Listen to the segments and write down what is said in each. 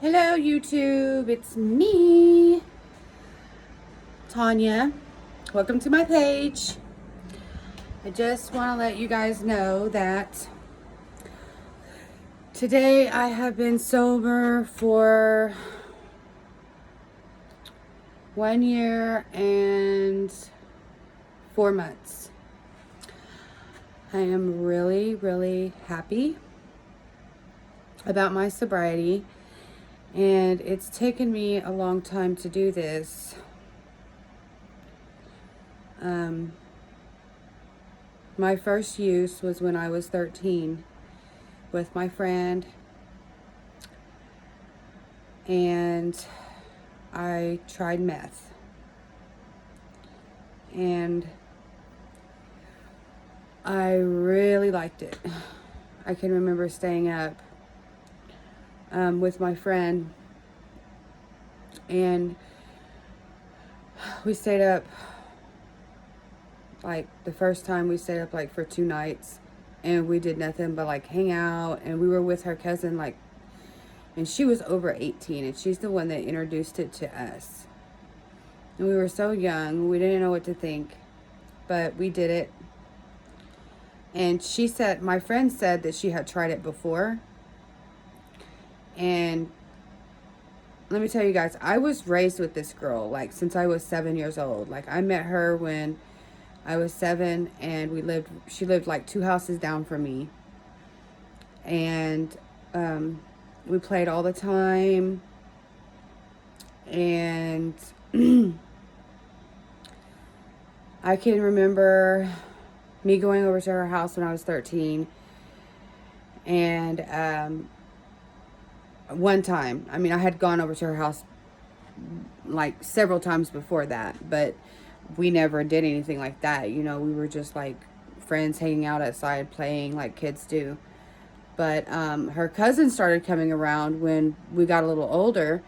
Hello, YouTube. It's me, Tanya. Welcome to my page. I just want to let you guys know that today I have been sober for 1 year and 4 months. I am really, really happy about my sobriety, and it's taken me a long time to do this. My first use was when I was 13 with my friend, and I tried meth, and I really liked it. I can remember staying up with my friend, and we stayed up, like the first time we stayed up like for 2 nights, and we did nothing but like hang out, and we were with her cousin, like, and she was over 18, and she's the one that introduced it to us. And we were so young, we didn't know what to think, but we did it. And she said, my friend said that she had tried it before. And let me tell you guys, I was raised with this girl, like, since I was 7 years old. Like, I met her when I was 7, and she lived like 2 houses down from me. And we played all the time. And I can remember me going over to her house when I was 13. And one time, I mean, I had gone over to her house like several times before that, but we never did anything like that. You know, we were just like friends hanging out outside playing like kids do. But her cousin started coming around when we got a little older,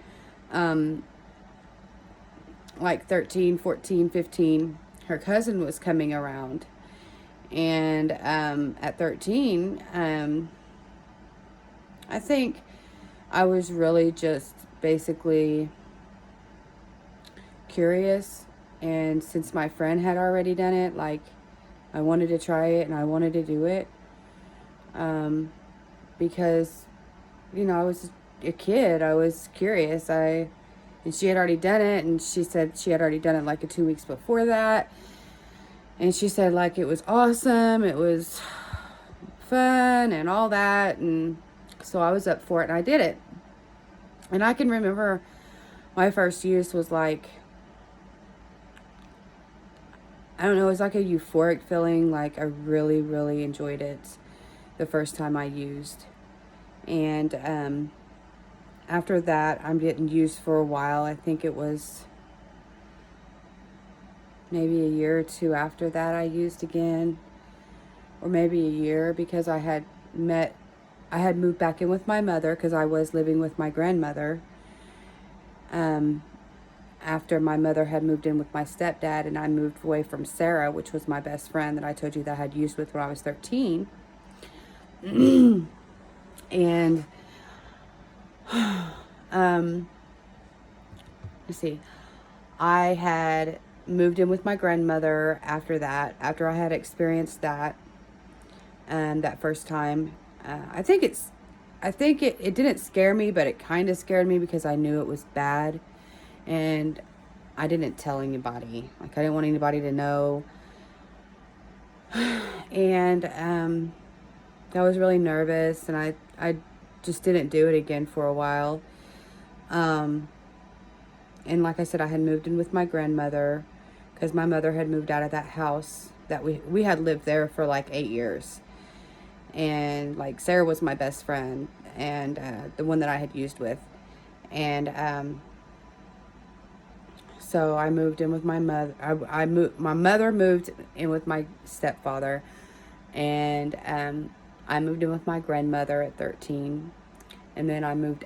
like 13, 14, 15. Her cousin was coming around. And at 13, I think I was really just basically curious. And since my friend had already done it, like, I wanted to try it and I wanted to do it. Because, you know, I was a kid. I was curious. And she had already done it, and she said she had already done it like 2 weeks before that. And she said, like, it was awesome, it was fun and all that. And so I was up for it, and I did it. And I can remember my first use was like, I don't know, it was like a euphoric feeling. Like, I really, really enjoyed it the first time I used. And after that, I didn't use for a while. I think it was maybe a year or two after that I used again, or maybe a year, because I had moved back in with my mother, because I was living with my grandmother after my mother had moved in with my stepdad, and I moved away from Sarah, which was my best friend that I told you that I had used with when I was 13. And let's see, I had moved in with my grandmother after that, after I had experienced that that first time. I think it didn't scare me, but it kind of scared me because I knew it was bad, and I didn't tell anybody. Like, I didn't want anybody to know. And I was really nervous, and I just didn't do it again for a while. And like I said, I had moved in with my grandmother because my mother had moved out of that house that we had lived there for like 8 years. And like, Sarah was my best friend, and the one that I had used with. And so I moved in with my mother. My mother moved in with my stepfather, and I moved in with my grandmother at 13. And then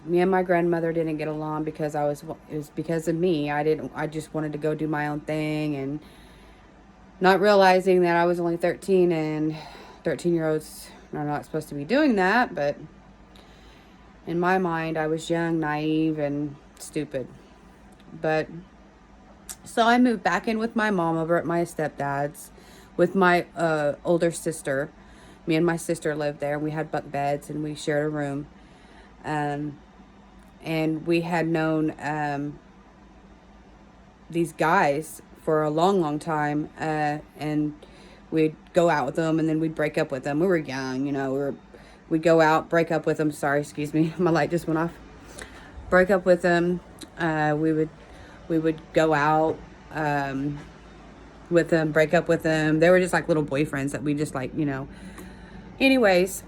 me and my grandmother didn't get along because it was because of me. I just wanted to go do my own thing, and not realizing that I was only 13, and 13-year-olds are not supposed to be doing that. But In my mind, I was young, naive, and stupid. But so I moved back in with my mom over at my stepdad's with my older sister. Me and my sister lived there. We had bunk beds and we shared a room. Um, and we had known these guys for a long, long time. And we'd go out with them and then we'd break up with them. We were young, we'd go out, break up with them. Sorry, excuse me. My light just went off. Break up with them. We would go out with them, break up with them. They were just like little boyfriends that we just Anyways,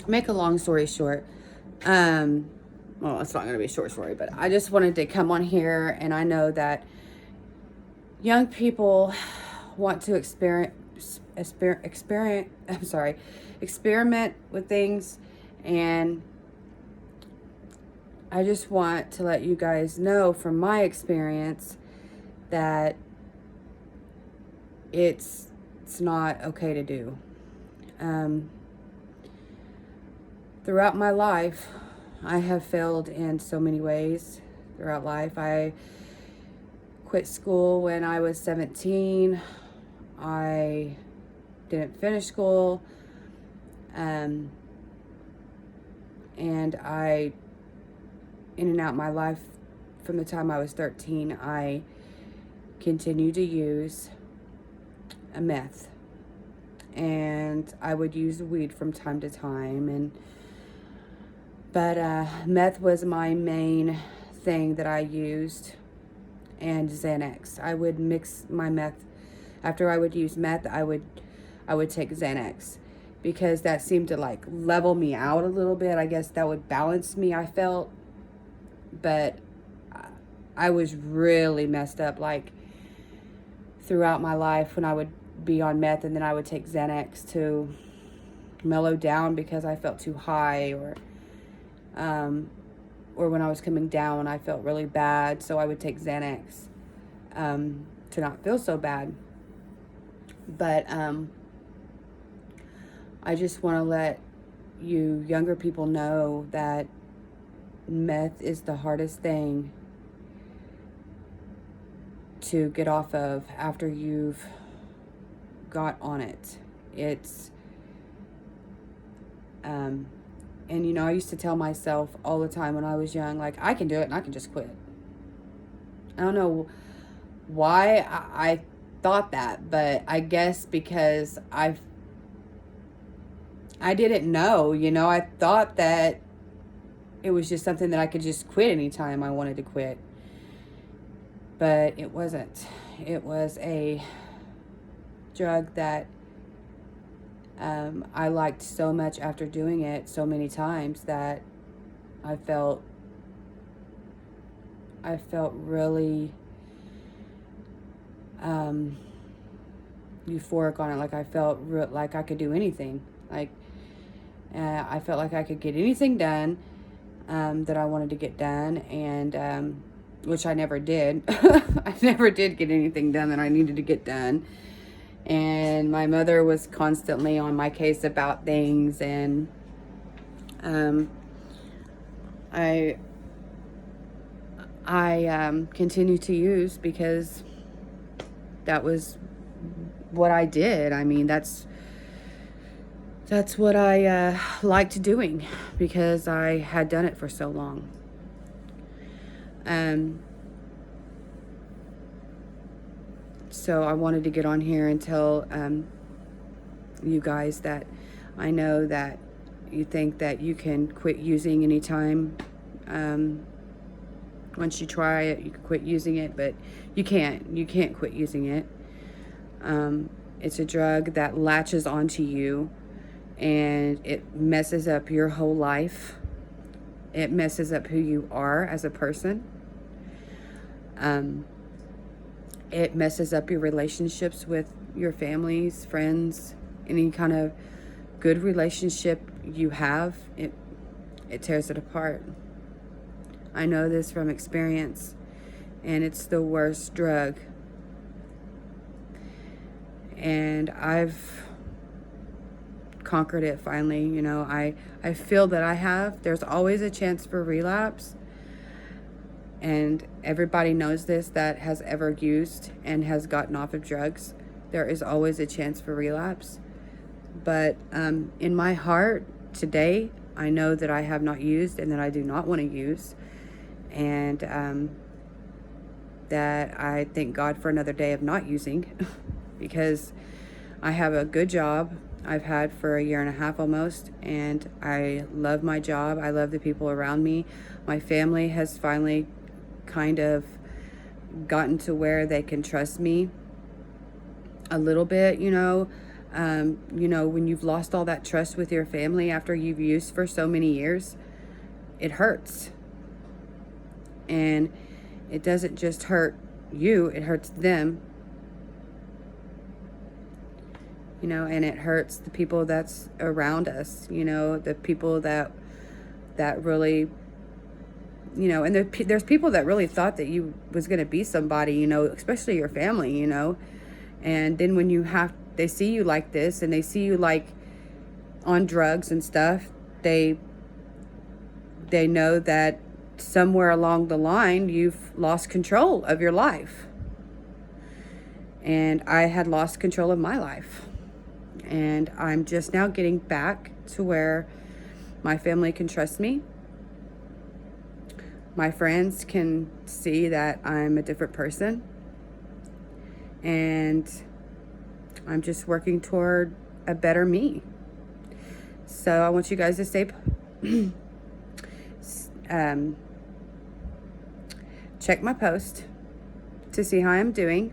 make a long story short. Well, it's not going to be a short story, but I just wanted to come on here, and I know that young people want to experiment with things, and I just want to let you guys know from my experience that it's not okay to do. Throughout my life, I have failed in so many ways. Throughout life, I quit school when I was 17. I didn't finish school. And I, in and out my life, from the time I was 13, I continued to use a meth. And I would use weed from time to time. But meth was my main thing that I used, and Xanax. I would mix my meth. After I would use meth, I would take Xanax, because that seemed to like level me out a little bit. I guess that would balance me, I felt. But I was really messed up, like, throughout my life when I would be on meth and then I would take Xanax to mellow down because I felt too high, or when I was coming down, I felt really bad, so I would take Xanax to not feel so bad. But I just want to let you younger people know that meth is the hardest thing to get off of after you've got on it. It's and I used to tell myself all the time when I was young, like, I can do it and I can just quit. I don't know why I thought that, but I guess because I didn't know, I thought that it was just something that I could just quit anytime I wanted to quit. But it wasn't. It was a drug that I liked so much after doing it so many times that I felt really euphoric on it. Like, I felt like I could do anything. Like, I felt like I could get anything done that I wanted to get done, and which I never did. I never did get anything done that I needed to get done. And my mother was constantly on my case about things, and I continued to use because that was what I did. I mean, that's what I liked doing because I had done it for so long. So I wanted to get on here and tell you guys that I know that you think that you can quit using anytime. Once you try it, you can quit using it, but you can't. You can't quit using it. It's a drug that latches onto you, and it messes up your whole life. It messes up who you are as a person. It messes up your relationships with your families, friends, any kind of good relationship you have. It tears it apart. I know this from experience, and it's the worst drug. And I've conquered it finally. You know, I feel that I have. There's always a chance for relapse. And everybody knows this that has ever used and has gotten off of drugs. There is always a chance for relapse. But in my heart today, I know that I have not used and that I do not want to use. And that I thank God for another day of not using because I have a good job. I've had for a year and a half almost, and I love my job. I love the people around me. My family has finally kind of gotten to where they can trust me a little bit, you know. When you've lost all that trust with your family after you've used for so many years, it hurts. And it doesn't just hurt you, it hurts them. You know, and it hurts the people that's around us, you know, the people that really, you know, and there's people that really thought that you was going to be somebody, you know, especially your family, you know. And then when they see you like this and they see you like on drugs and stuff, they know that somewhere along the line you've lost control of your life. And I had lost control of my life. And I'm just now getting back to where my family can trust me. My friends can see that I'm a different person. And I'm just working toward a better me. So I want you guys to stay check my post to see how I'm doing.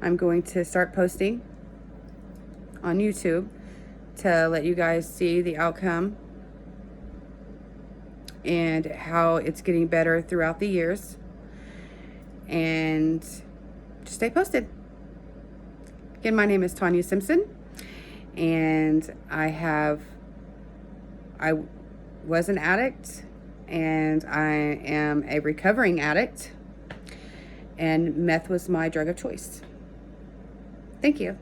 I'm going to start posting on YouTube to let you guys see the outcome and how it's getting better throughout the years. And just stay posted. Again, my name is Tanya Simpson, and I was an addict, and I am a recovering addict, and meth was my drug of choice. Thank you.